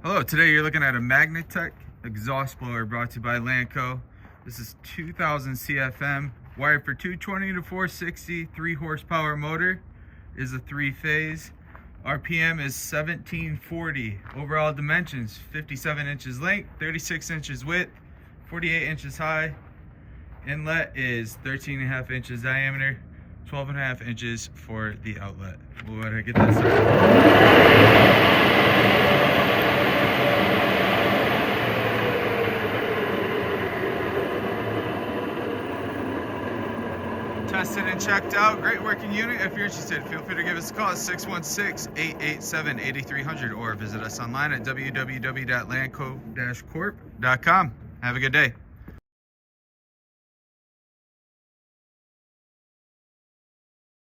Hello, today you're looking at a Magnetek exhaust blower brought to you by Lanco. This is 2000 CFM, wired for 220 to 460, 3 horsepower motor, is a 3-phase. RPM is 1740. Overall dimensions, 57 inches length, 36 inches width, 48 inches high. Inlet is 13.5 inches diameter, 12.5 inches for the outlet. We'll go ahead and get that started. Tested and checked out. Great working unit. If you're interested, feel free to give us a call at 616-887-8300 or visit us online at www.lanco-corp.com. Have a good day.